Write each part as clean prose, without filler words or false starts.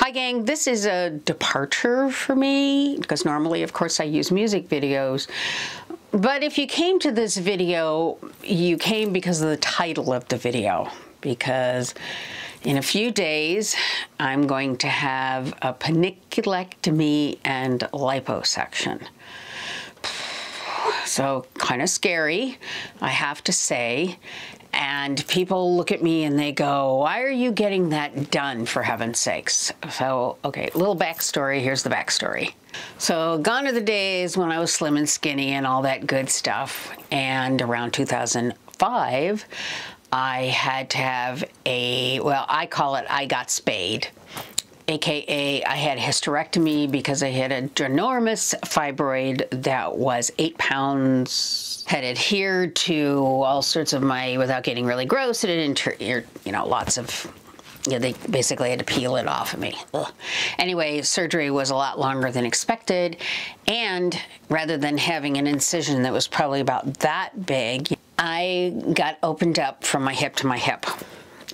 Hi gang, this is a departure for me because normally of course I use music videos, but if you came to this video, you came because of the title of the video, because in a few days I'm going to have a panniculectomy and liposuction. So kind of scary, I have to say. And people look at me and they go, why are you getting that done, for heaven's sakes? So, okay, little backstory. Here's the backstory. So gone are the days when I was slim and skinny and all that good stuff. And around 2005, I had to have a, well, I call it I got spayed. AKA I had a hysterectomy because I had a ginormous fibroid that was 8 pounds, had adhered to all sorts of my, without getting really gross, it had, you know, lots of, you know, they basically had to peel it off of me. Ugh. Anyway, surgery was a lot longer than expected, and rather than having an incision that was probably about that big, I got opened up from my hip to my hip.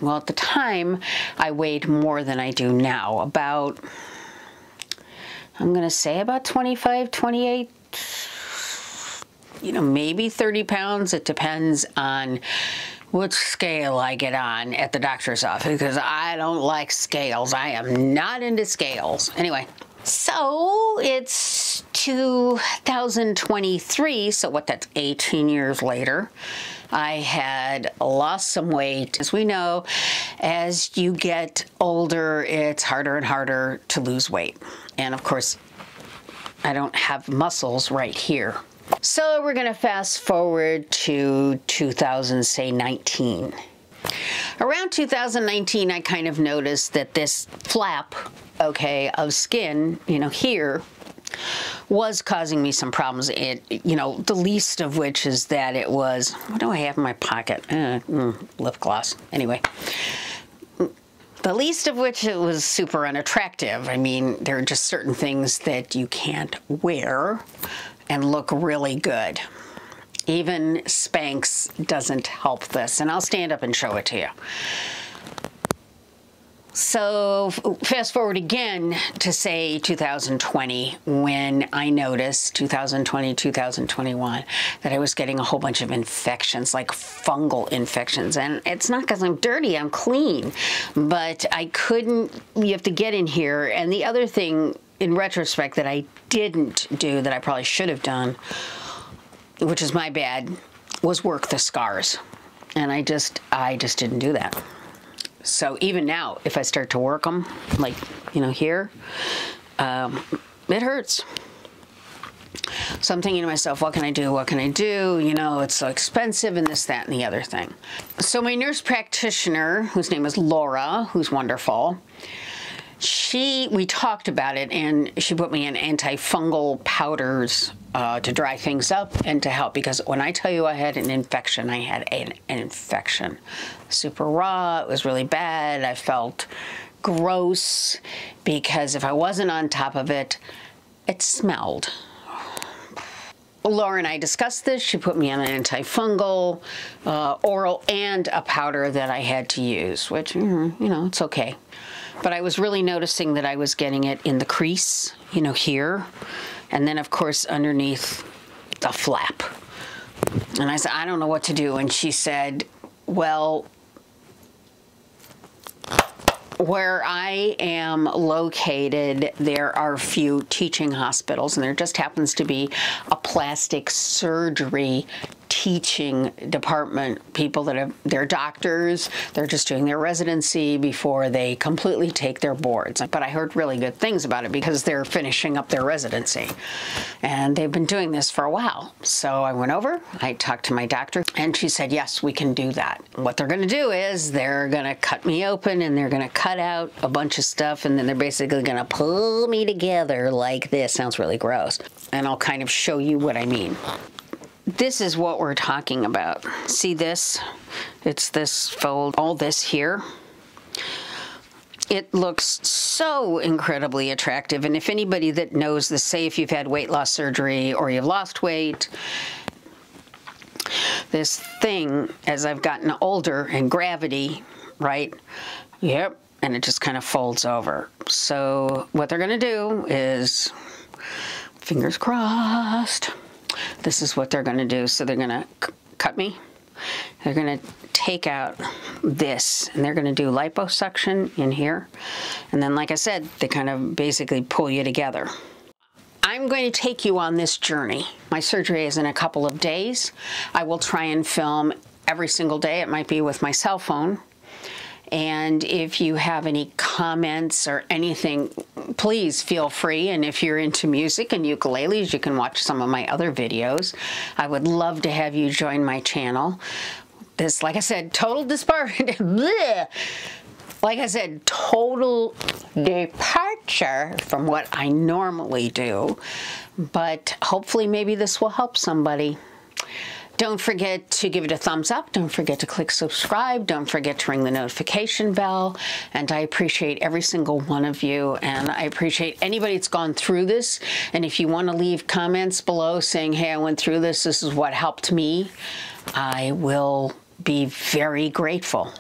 Well, at the time, I weighed more than I do now, about, I'm going to say about 25, 28, you know, maybe 30 pounds. It depends on which scale I get on at the doctor's office, because I don't like scales. I am not into scales. Anyway, so it's 2023, so what, that's 18 years later. I had lost some weight. As we know, as you get older, it's harder and harder to lose weight. And of course, I don't have muscles right here. So we're gonna fast forward to 2019. Around 2019, I kind of noticed that this flap, okay, of skin, you know, here, was causing me some problems. It, you know, the least of which is that it was, what do I have in my pocket? Lip gloss. Anyway, the least of which it was super unattractive. I mean, there are just certain things that you can't wear and look really good. Even Spanx doesn't help this, and I'll stand up and show it to you. So fast forward again to say 2020, when I noticed, 2020, 2021, that I was getting a whole bunch of infections, like fungal infections. And it's not because I'm dirty, I'm clean, but I couldn't, you have to get in here. And the other thing, in retrospect, that I didn't do that I probably should have done, which is my bad, was work the scars. And I just didn't do that. So even now, if I start to work them, like, you know, here, it hurts. So I'm thinking to myself, what can I do? What can I do? You know, it's so expensive and this, that, and the other thing. So my nurse practitioner, whose name is Laura, who's wonderful, we talked about it, and she put me in antifungal powders to dry things up and to help, because when I tell you I had an infection, I had an infection. Super raw, it was really bad. I felt gross because if I wasn't on top of it, it smelled. Laura and I discussed this. She put me on an antifungal, oral, and a powder that I had to use, which, you know, it's okay. But I was really noticing that I was getting it in the crease, you know, here, and then of course underneath the flap. And I said, I don't know what to do. And she said, well, where I am located, there are a few teaching hospitals, and there just happens to be a plastic surgery teaching department. People that they're doctors, they're just doing their residency before they completely take their boards. But I heard really good things about it because they're finishing up their residency. And they've been doing this for a while. So I went over, I talked to my doctor, and she said, yes, we can do that. What they're gonna do is they're gonna cut me open and they're gonna cut out a bunch of stuff, and then they're basically gonna pull me together like this. Sounds really gross. And I'll kind of show you what I mean. This is what we're talking about. See this? It's this fold, all this here. It looks so incredibly attractive. And if anybody that knows this, say if you've had weight loss surgery or you've lost weight, this thing, as I've gotten older and gravity, right? Yep, and it just kind of folds over. So what they're gonna do is, fingers crossed, this is what they're gonna do. So they're gonna cut me. They're gonna take out this, and they're gonna do liposuction in here. And then, like I said, they kind of basically pull you together. I'm going to take you on this journey. My surgery is in a couple of days. I will try and film every single day. It might be with my cell phone. And if you have any comments or anything, please feel free. And if you're into music and ukuleles, you can watch some of my other videos. I would love to have you join my channel. This, like I said, total disparity. Like I said, total departure from what I normally do. But hopefully maybe this will help somebody. Don't forget to give it a thumbs up. Don't forget to click subscribe. Don't forget to ring the notification bell. And I appreciate every single one of you. And I appreciate anybody that's gone through this. And if you want to leave comments below saying, hey, I went through this, this is what helped me, I will be very grateful.